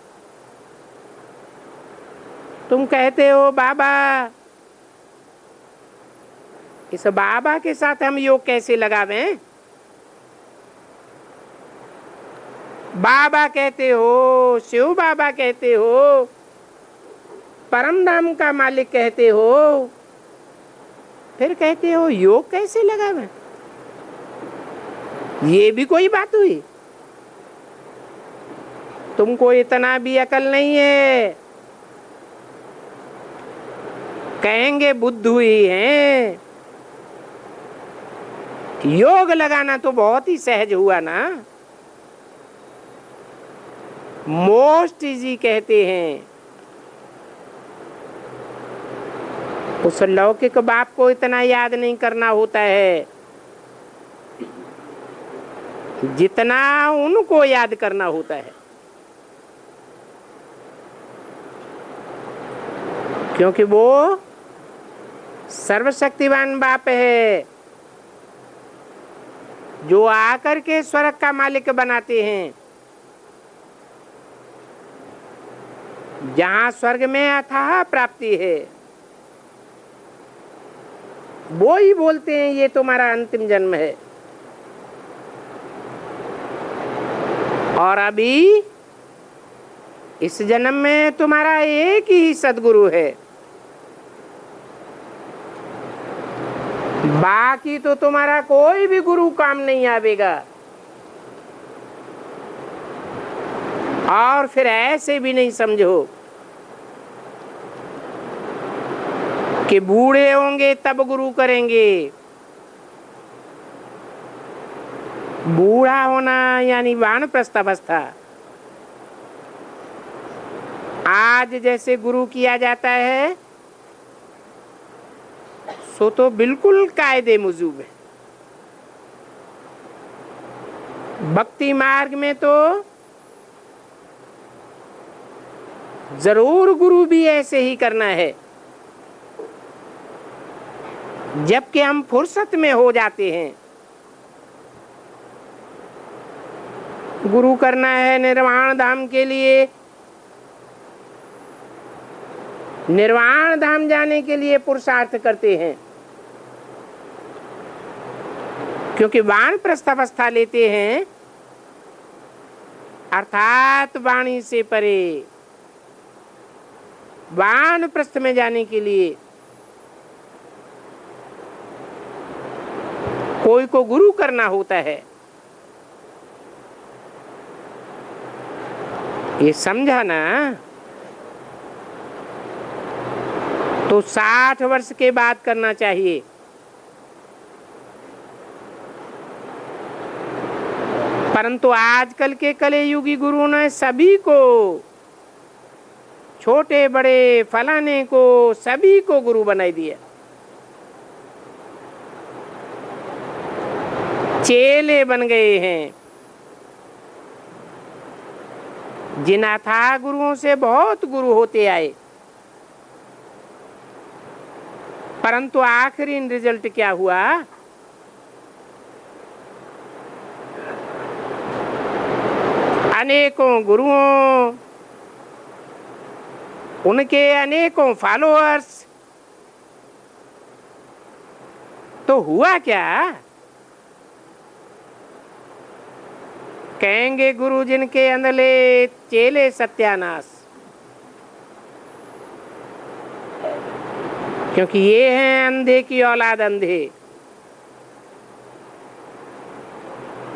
तुम कहते हो बाबा, इस बाबा के साथ हम योग कैसे लगावें? बाबा कहते हो, शिव बाबा कहते हो, परम धाम का मालिक कहते हो, फिर कहते हो योग कैसे लगावें? ये भी कोई बात हुई? तुमको इतना भी अकल नहीं है। कहेंगे बुद्ध हुई है। योग लगाना तो बहुत ही सहज हुआ ना, मोस्ट इजी कहते हैं। उस लौकिक बाप को इतना याद नहीं करना होता है जितना उनको याद करना होता है, क्योंकि वो सर्वशक्तिवान बाप है, जो आकर के स्वर्ग का मालिक बनाते हैं। जहां स्वर्ग में अथाह प्राप्ति है, वो ही बोलते हैं ये तुम्हारा अंतिम जन्म है। और अभी इस जन्म में तुम्हारा एक ही सद्गुरु है, बाकी तो तुम्हारा कोई भी गुरु काम नहीं आवेगा। और फिर ऐसे भी नहीं समझो कि बूढ़े होंगे तब गुरु करेंगे। बूढ़ा होना यानी वानप्रस्थ अवस्था। आज जैसे गुरु किया जाता है सो तो बिल्कुल कायदे मुजूब है। भक्ति मार्ग में तो जरूर गुरु भी ऐसे ही करना है। जबकि हम फुर्सत में हो जाते हैं, गुरु करना है निर्वाण धाम के लिए, निर्वाण धाम जाने के लिए पुरुषार्थ करते हैं, क्योंकि वानप्रस्थ अवस्था लेते हैं, अर्थात वाणी से परे वानप्रस्थ में जाने के लिए कोई को गुरु करना होता है। ये समझा ना? तो 60 वर्ष के बाद करना चाहिए। परंतु आजकल के कलयुगी गुरुओं ने सभी को, छोटे बड़े फलाने को, सभी को गुरु बनाई दिया। चेले बन गए हैं। जिन अथाह गुरुओं से बहुत गुरु होते आए, परंतु आखिरी रिजल्ट क्या हुआ? अनेकों गुरुओं, उनके अनेकों फॉलोअर्स, तो हुआ क्या? कहेंगे गुरु जिनके अंधले चेले सत्यानाश, क्योंकि ये हैं अंधे की औलाद अंधे।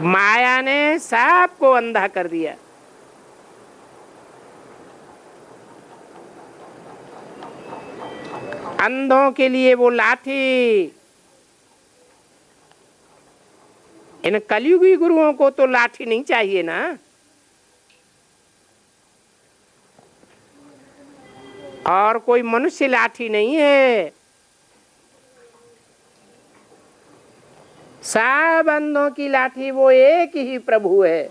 माया ने सबको अंधा कर दिया। अंधों के लिए वो लाठी। इन कलयुगी गुरुओं को तो लाठी नहीं चाहिए ना। और कोई मनुष्य लाठी नहीं है। सब अंधों की लाठी वो एक ही प्रभु है।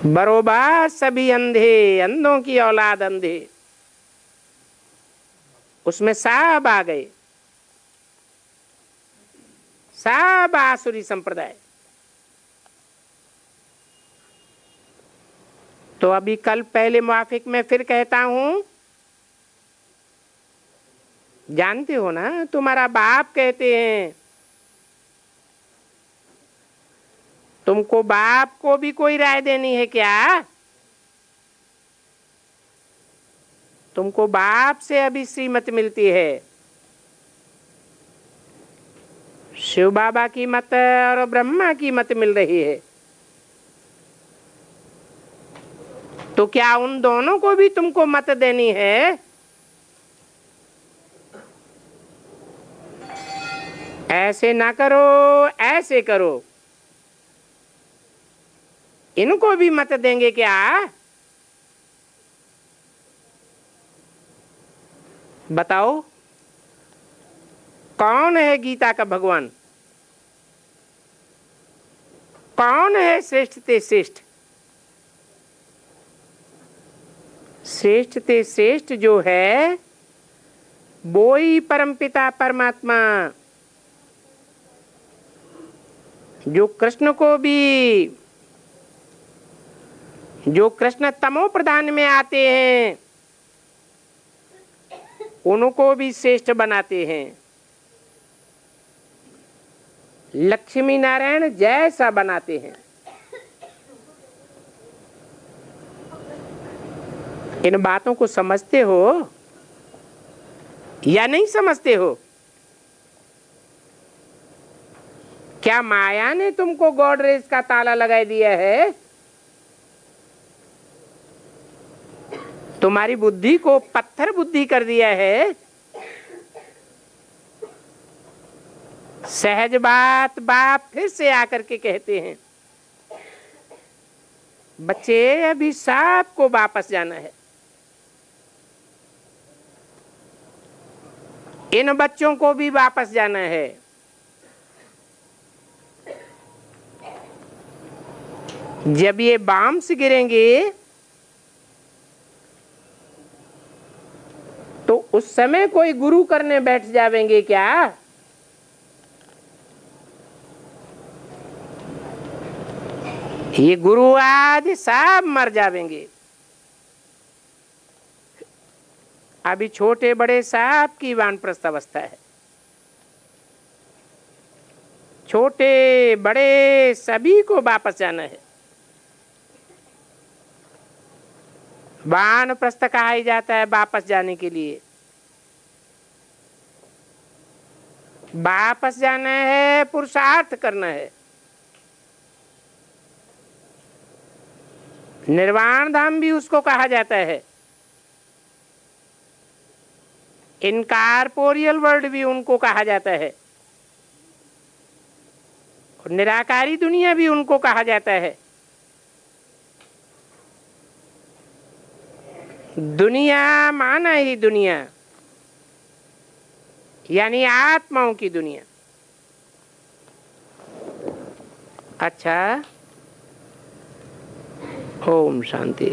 बरोबर सभी अंधे, अंधों की औलाद अंधे, उसमें सब आ गए, सब आसुरी संप्रदाय। तो अभी कल पहले मुआफिक में फिर कहता हूं, जानते हो ना, तुम्हारा बाप कहते हैं, तुमको बाप को भी कोई राय देनी है क्या? तुमको बाप से अभी श्रीमत मिलती है, शिव बाबा की मत और ब्रह्मा की मत मिल रही है। तो क्या उन दोनों को भी तुमको मत देनी है? ऐसे ना करो, ऐसे करो। इनको भी मत देंगे क्या? बताओ, कौन है गीता का भगवान? कौन है श्रेष्ठ ते श्रेष्ठ? श्रेष्ठ ते श्रेष्ठ जो है वो ही परमपिता परमात्मा, जो कृष्ण को भी, जो कृष्ण तमो प्रधान में आते हैं उनको भी श्रेष्ठ बनाते हैं, लक्ष्मी नारायण जैसा बनाते हैं। इन बातों को समझते हो या नहीं समझते हो? क्या माया ने तुमको गॉडरेज का ताला लगा दिया है? तुम्हारी बुद्धि को पत्थर बुद्धि कर दिया है? सहज बात बाप फिर से आकर के कहते हैं, बच्चे अभी सबको वापस जाना है। इन बच्चों को भी वापस जाना है। जब ये बाम्स गिरेंगे तो उस समय कोई गुरु करने बैठ जावेंगे क्या? ये गुरु आज सब मर जावेंगे। अभी छोटे बड़े सब की वानप्रस्थ अवस्था है, छोटे बड़े सभी को वापस जाना है। वानप्रस्थ कहा ही जाता है वापस जाने के लिए। वापस जाना है, पुरुषार्थ करना है। निर्वाण धाम भी उसको कहा जाता है, इनकॉर्पोरियल वर्ल्ड भी उनको कहा जाता है, और निराकारी दुनिया भी उनको कहा जाता है। दुनिया माना ही दुनिया, यानी आत्माओं की दुनिया। अच्छा, ओम शांति।